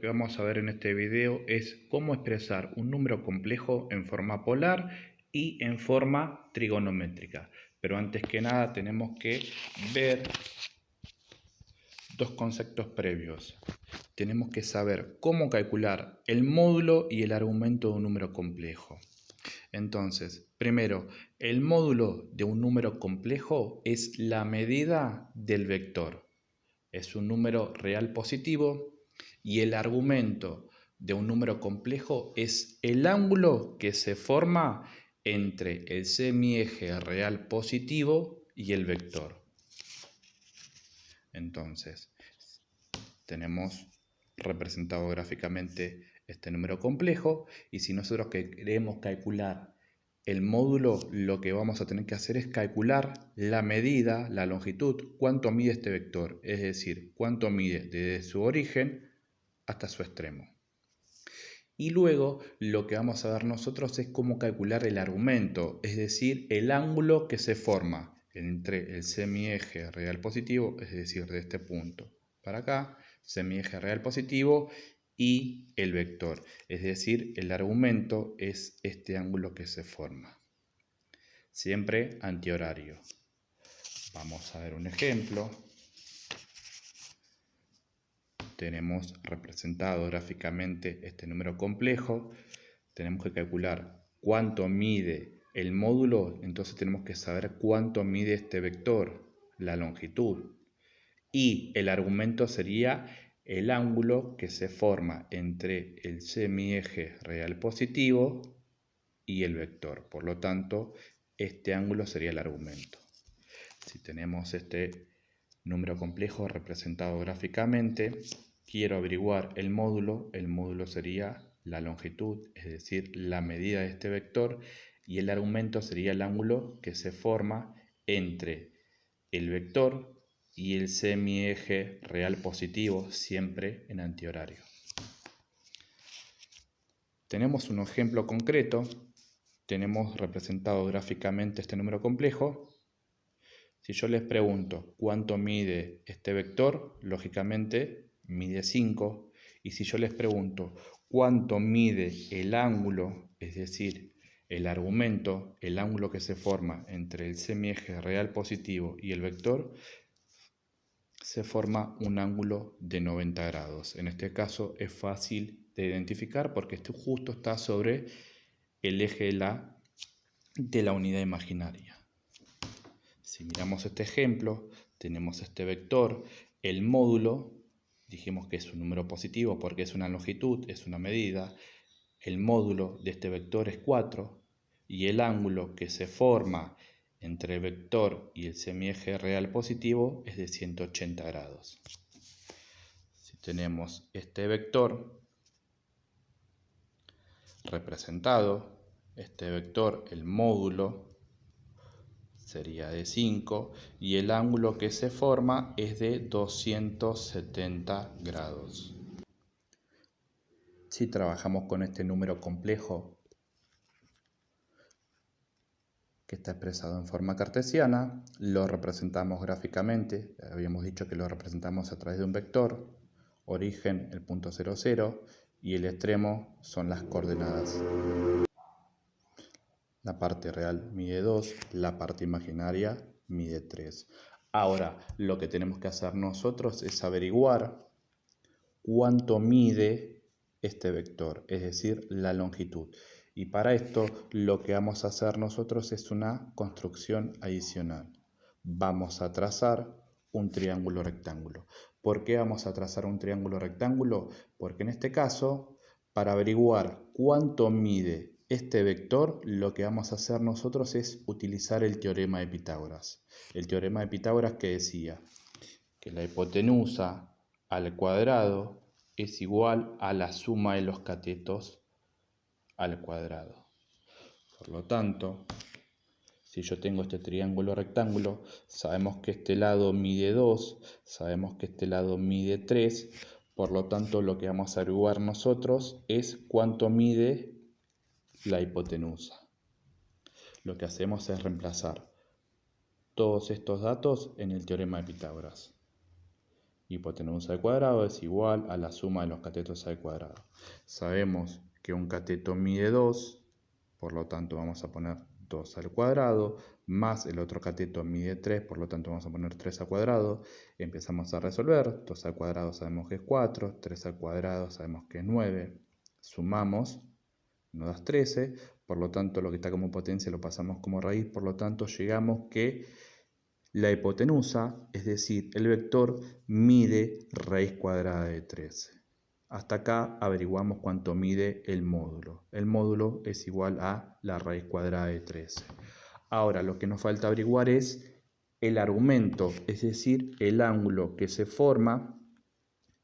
que vamos a ver en este video es cómo expresar un número complejo en forma polar y en forma trigonométrica. Pero antes que nada tenemos que ver dos conceptos previos. Tenemos que saber cómo calcular el módulo y el argumento de un número complejo. Entonces, primero, el módulo de un número complejo es la medida del vector. Es un número real positivo y el argumento de un número complejo es el ángulo que se forma entre el semieje real positivo y el vector. Entonces, tenemos representado gráficamente este número complejo y si nosotros queremos calcular el módulo, lo que vamos a tener que hacer es calcular la medida, la longitud, cuánto mide este vector, es decir, cuánto mide desde su origen hasta su extremo. Y luego lo que vamos a ver nosotros es cómo calcular el argumento, es decir, el ángulo que se forma entre el semieje real positivo, es decir, de este punto para acá, semieje real positivo y el vector, es decir, el argumento es este ángulo que se forma. Siempre antihorario. Vamos a ver un ejemplo. Tenemos representado gráficamente este número complejo. Tenemos que calcular cuánto mide el módulo, entonces tenemos que saber cuánto mide este vector, la longitud. Y el argumento sería el ángulo que se forma entre el semieje real positivo y el vector. Por lo tanto, este ángulo sería el argumento. Si tenemos este número complejo representado gráficamente, quiero averiguar el módulo sería la longitud, es decir, la medida de este vector, y el argumento sería el ángulo que se forma entre el vector y el semieje real positivo, siempre en antihorario. Tenemos un ejemplo concreto, tenemos representado gráficamente este número complejo. Si yo les pregunto cuánto mide este vector, lógicamente mide 5. Y si yo les pregunto cuánto mide el ángulo, es decir, el argumento, el ángulo que se forma entre el semieje real positivo y el vector, se forma un ángulo de 90 grados. En este caso es fácil de identificar porque este justo está sobre el eje de la unidad imaginaria. Si miramos este ejemplo, tenemos este vector, el módulo, dijimos que es un número positivo porque es una longitud, es una medida. El módulo de este vector es 4 y el ángulo que se forma entre el vector y el semieje real positivo es de 180 grados. Si tenemos este vector representado, este vector, el módulo, sería de 5 y el ángulo que se forma es de 270 grados. Si trabajamos con este número complejo que está expresado en forma cartesiana, lo representamos gráficamente. Habíamos dicho que lo representamos a través de un vector, origen el punto 0, 0 y el extremo son las coordenadas. La parte real mide 2, la parte imaginaria mide 3. Ahora, lo que tenemos que hacer nosotros es averiguar cuánto mide este vector, es decir, la longitud. Y para esto lo que vamos a hacer nosotros es una construcción adicional. Vamos a trazar un triángulo rectángulo. ¿Por qué vamos a trazar un triángulo rectángulo? Porque en este caso, para averiguar cuánto mide este vector, lo que vamos a hacer nosotros es utilizar el teorema de Pitágoras. El teorema de Pitágoras que decía que la hipotenusa al cuadrado es igual a la suma de los catetos al cuadrado. Por lo tanto, si yo tengo este triángulo rectángulo, sabemos que este lado mide 2, sabemos que este lado mide 3, por lo tanto lo que vamos a averiguar nosotros es cuánto mide la hipotenusa. Lo que hacemos es reemplazar todos estos datos en el teorema de Pitágoras. hipotenusa al cuadrado es igual a la suma de los catetos al cuadrado. Sabemos que un cateto mide 2, por lo tanto vamos a poner 2 al cuadrado, más el otro cateto mide 3, por lo tanto vamos a poner 3 al cuadrado. Empezamos a resolver, 2 al cuadrado sabemos que es 4, 3 al cuadrado sabemos que es 9, sumamos, nos da 13, por lo tanto lo que está como potencia lo pasamos como raíz, por lo tanto llegamos que la hipotenusa, es decir, el vector, mide raíz cuadrada de 13. Hasta acá averiguamos cuánto mide el módulo. El módulo es igual a la raíz cuadrada de 13. Ahora lo que nos falta averiguar es el argumento, es decir, el ángulo que se forma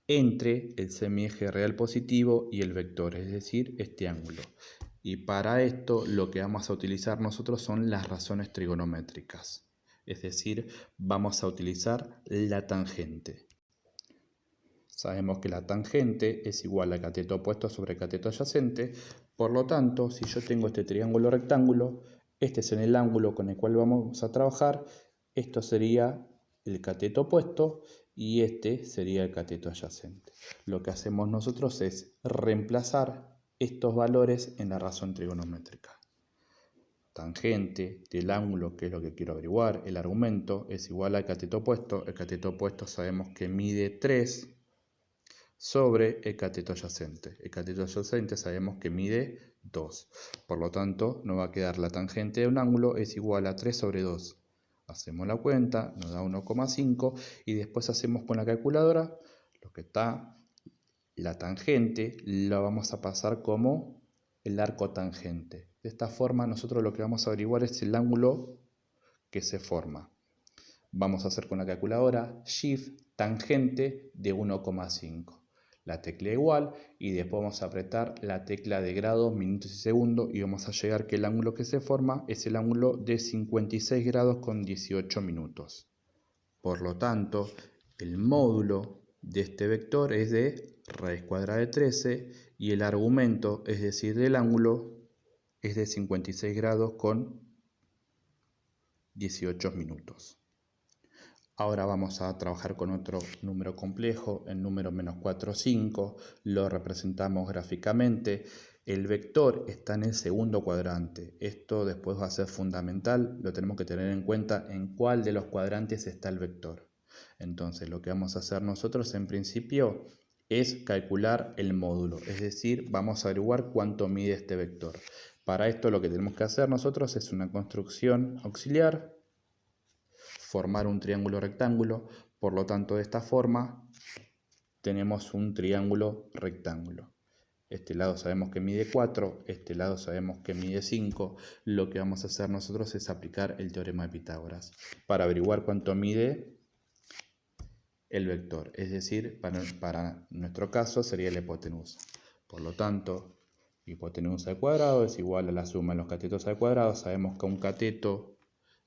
entre el semieje real positivo y el vector, es decir, este ángulo. Y para esto lo que vamos a utilizar nosotros son las razones trigonométricas. Es decir, vamos a utilizar la tangente. Sabemos que la tangente es igual al cateto opuesto sobre el cateto adyacente. Por lo tanto, si yo tengo este triángulo rectángulo, este es en el ángulo con el cual vamos a trabajar, esto sería el cateto opuesto y este sería el cateto adyacente. Lo que hacemos nosotros es reemplazar estos valores en la razón trigonométrica. Tangente del ángulo, que es lo que quiero averiguar, el argumento es igual al cateto opuesto. El cateto opuesto sabemos que mide 3 sobre el cateto adyacente. El cateto adyacente sabemos que mide 2. Por lo tanto, nos va a quedar la tangente de un ángulo es igual a 3 sobre 2. Hacemos la cuenta, nos da 1,5 y después hacemos con la calculadora lo que está la tangente, la vamos a pasar como el arco tangente. De esta forma nosotros lo que vamos a averiguar es el ángulo que se forma. Vamos a hacer con la calculadora Shift tangente de 1,5. La tecla igual y después vamos a apretar la tecla de grados, minutos y segundos y vamos a llegar que el ángulo que se forma es el ángulo de 56 grados con 18 minutos. Por lo tanto, el módulo de este vector es de raíz cuadrada de 13 y el argumento, es decir, del ángulo, es de 56 grados con 18 minutos. Ahora vamos a trabajar con otro número complejo, el número menos 4, 5. Lo representamos gráficamente. El vector está en el segundo cuadrante. Esto después va a ser fundamental. Lo tenemos que tener en cuenta en cuál de los cuadrantes está el vector. Entonces lo que vamos a hacer nosotros en principio es calcular el módulo. Es decir, vamos a averiguar cuánto mide este vector. Para esto lo que tenemos que hacer nosotros es una construcción auxiliar. Formar un triángulo rectángulo, por lo tanto de esta forma tenemos un triángulo rectángulo. Este lado sabemos que mide 4, este lado sabemos que mide 5. Lo que vamos a hacer nosotros es aplicar el teorema de Pitágoras para averiguar cuánto mide el vector, es decir, para nuestro caso sería la hipotenusa. Por lo tanto, hipotenusa al cuadrado es igual a la suma de los catetos al cuadrado. Sabemos que un cateto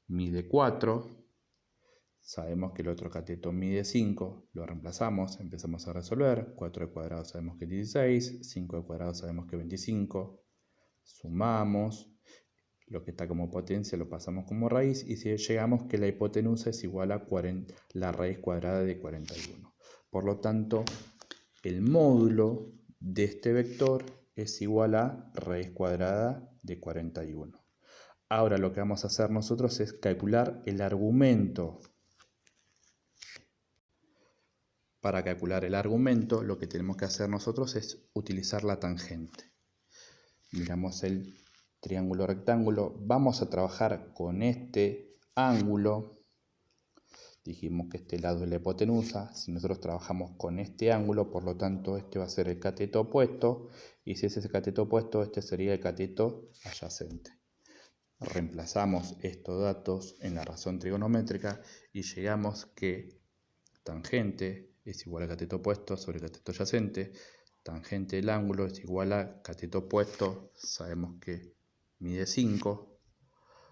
mide 4. Sabemos que el otro cateto mide 5, lo reemplazamos, empezamos a resolver. 4 al cuadrado sabemos que es 16, 5 al cuadrado sabemos que es 25. Sumamos, lo que está como potencia lo pasamos como raíz y si llegamos que la hipotenusa es igual a la raíz cuadrada de 41. Por lo tanto, el módulo de este vector es igual a raíz cuadrada de 41. Ahora lo que vamos a hacer nosotros es calcular el argumento. Para calcular el argumento, lo que tenemos que hacer nosotros es utilizar la tangente. Miramos el triángulo rectángulo. Vamos a trabajar con este ángulo. Dijimos que este lado es la hipotenusa. Si nosotros trabajamos con este ángulo, por lo tanto, este va a ser el cateto opuesto. Y si ese es el cateto opuesto, este sería el cateto adyacente. Reemplazamos estos datos en la razón trigonométrica y llegamos que tangente es igual al cateto opuesto sobre el cateto adyacente. Tangente del ángulo es igual a cateto opuesto, sabemos que mide 5,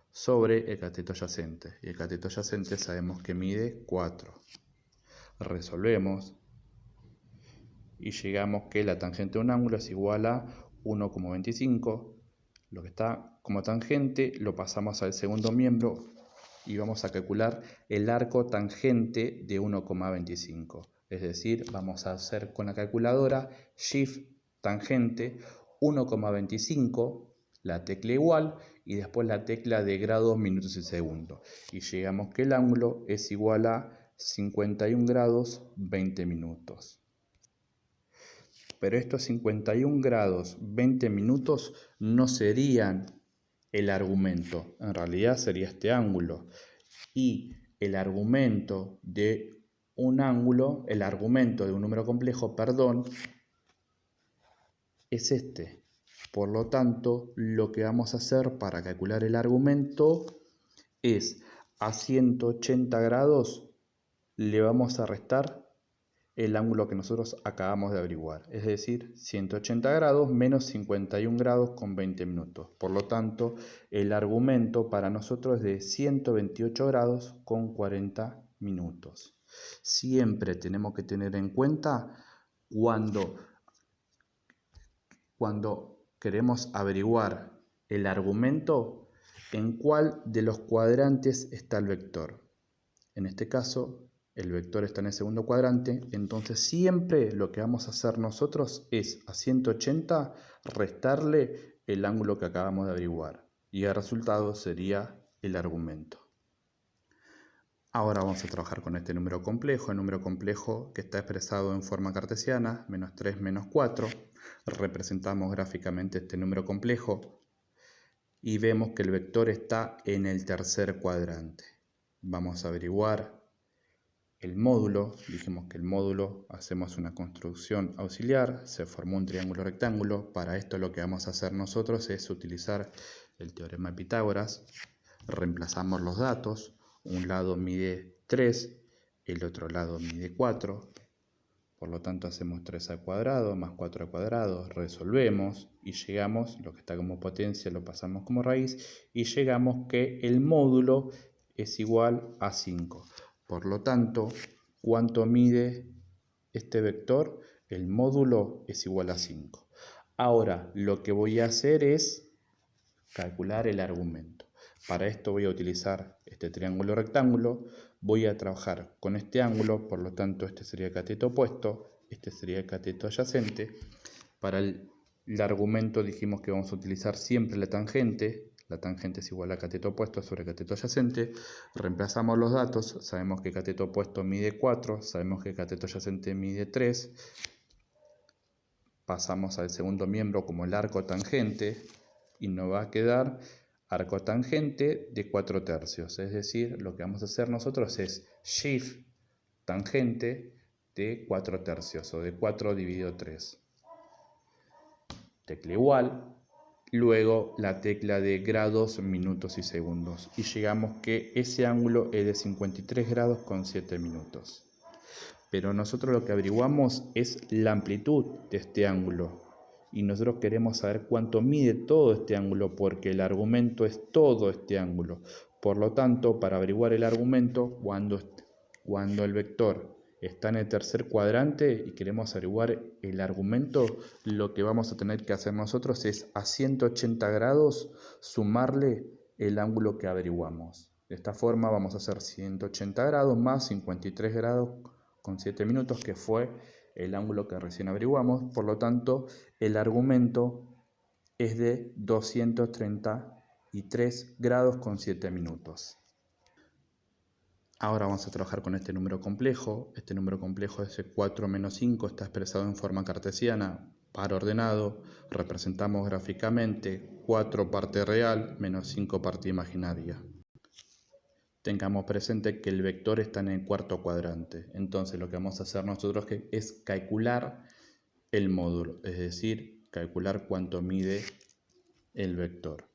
sobre el cateto adyacente. Y el cateto adyacente sabemos que mide 4. Resolvemos y llegamos que la tangente de un ángulo es igual a 1,25. Lo que está como tangente lo pasamos al segundo miembro y vamos a calcular el arco tangente de 1,25. Es decir, vamos a hacer con la calculadora shift tangente 1,25, la tecla igual y después la tecla de grados, minutos y segundos. Y llegamos que el ángulo es igual a 51 grados 20 minutos. Pero estos 51 grados 20 minutos no serían el argumento, en realidad sería este ángulo. Y el argumento de un ángulo, el argumento de un número complejo, perdón, es este. Por lo tanto, lo que vamos a hacer para calcular el argumento es a 180 grados le vamos a restar el ángulo que nosotros acabamos de averiguar, es decir, 180 grados menos 51 grados con 20 minutos. Por lo tanto, el argumento para nosotros es de 128 grados con 40 minutos. Siempre tenemos que tener en cuenta cuando queremos averiguar el argumento, en cuál de los cuadrantes está el vector. En este caso, el vector está en el segundo cuadrante, entonces siempre lo que vamos a hacer nosotros es a 180 restarle el ángulo que acabamos de averiguar y el resultado sería el argumento. Ahora vamos a trabajar con este número complejo, el número complejo que está expresado en forma cartesiana, menos 3 menos 4. Representamos gráficamente este número complejo y vemos que el vector está en el tercer cuadrante. Vamos a averiguar el módulo. Dijimos que el módulo, hacemos una construcción auxiliar, se formó un triángulo rectángulo. Para esto lo que vamos a hacer nosotros es utilizar el teorema de Pitágoras. Reemplazamos los datos. Un lado mide 3, el otro lado mide 4. Por lo tanto hacemos 3 al cuadrado más 4 al cuadrado, resolvemos y llegamos, lo que está como potencia lo pasamos como raíz y llegamos que el módulo es igual a 5. Por lo tanto, ¿cuánto mide este vector? El módulo es igual a 5. Ahora, lo que voy a hacer es calcular el argumento. Para esto voy a utilizar este triángulo rectángulo, voy a trabajar con este ángulo, por lo tanto este sería el cateto opuesto, este sería el cateto adyacente. Para el argumento dijimos que vamos a utilizar siempre la tangente es igual a cateto opuesto sobre cateto adyacente. Reemplazamos los datos, sabemos que cateto opuesto mide 4, sabemos que cateto adyacente mide 3. Pasamos al segundo miembro como el arco tangente y nos va a quedar arco tangente de 4/3, es decir, lo que vamos a hacer nosotros es shift tangente de 4/3 o de 4 dividido 3. Tecla igual, luego la tecla de grados, minutos y segundos y llegamos que ese ángulo es de 53 grados con 7 minutos. Pero nosotros lo que averiguamos es la amplitud de este ángulo. Y nosotros queremos saber cuánto mide todo este ángulo porque el argumento es todo este ángulo. Por lo tanto, para averiguar el argumento, cuando el vector está en el tercer cuadrante y queremos averiguar el argumento, lo que vamos a tener que hacer nosotros es a 180 grados sumarle el ángulo que averiguamos. De esta forma vamos a hacer 180 grados más 53 grados con 7 minutos, que fue el ángulo que recién averiguamos. Por lo tanto, el argumento es de 233 grados con 7 minutos. Ahora vamos a trabajar con este número complejo. Este número complejo es 4 menos 5, está expresado en forma cartesiana, par ordenado. Representamos gráficamente 4 parte real menos 5 parte imaginaria. Tengamos presente que el vector está en el cuarto cuadrante. Entonces lo que vamos a hacer nosotros es calcular el módulo, es decir, calcular cuánto mide el vector.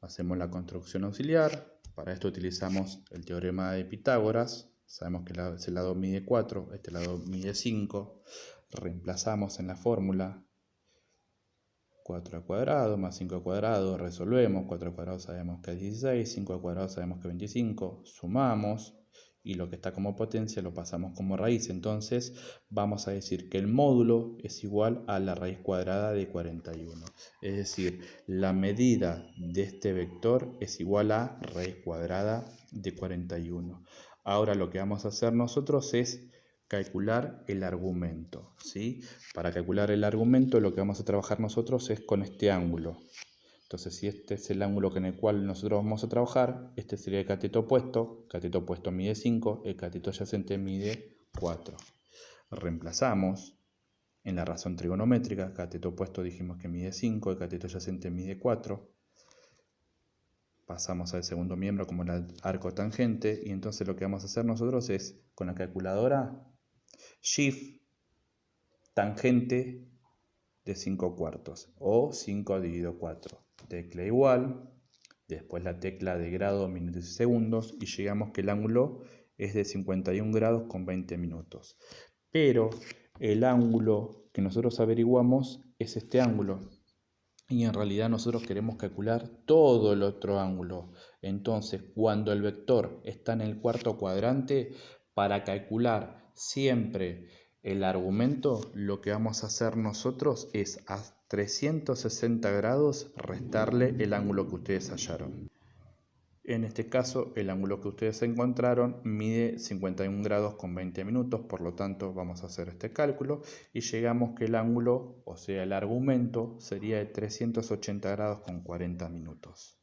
Hacemos la construcción auxiliar. Para esto utilizamos el teorema de Pitágoras. Sabemos que ese lado mide 4, este lado mide 5. Reemplazamos en la fórmula 4 al cuadrado más 5 al cuadrado, resolvemos, 4 al cuadrado sabemos que es 16, 5 al cuadrado sabemos que es 25, sumamos y lo que está como potencia lo pasamos como raíz. Entonces vamos a decir que el módulo es igual a la raíz cuadrada de 41. Es decir, la medida de este vector es igual a raíz cuadrada de 41. Ahora lo que vamos a hacer nosotros es calcular el argumento, ¿sí? Para calcular el argumento lo que vamos a trabajar nosotros es con este ángulo. Entonces, si este es el ángulo en el cual nosotros vamos a trabajar, este sería el cateto opuesto mide 5, el cateto adyacente mide 4. Reemplazamos en la razón trigonométrica, cateto opuesto dijimos que mide 5, el cateto adyacente mide 4. Pasamos al segundo miembro como el arco tangente y entonces lo que vamos a hacer nosotros es, con la calculadora, Shift tangente de 5 cuartos o 5 dividido 4. Tecla igual, después la tecla de grado, minutos y segundos y llegamos que el ángulo es de 51 grados con 20 minutos. Pero el ángulo que nosotros averiguamos es este ángulo. Y en realidad nosotros queremos calcular todo el otro ángulo. Entonces, cuando el vector está en el cuarto cuadrante, para calcular siempre el argumento, lo que vamos a hacer nosotros es a 360 grados restarle el ángulo que ustedes hallaron. En este caso, el ángulo que ustedes encontraron mide 51 grados con 20 minutos, por lo tanto vamos a hacer este cálculo y llegamos que el ángulo, o sea el argumento, sería de 380 grados con 40 minutos.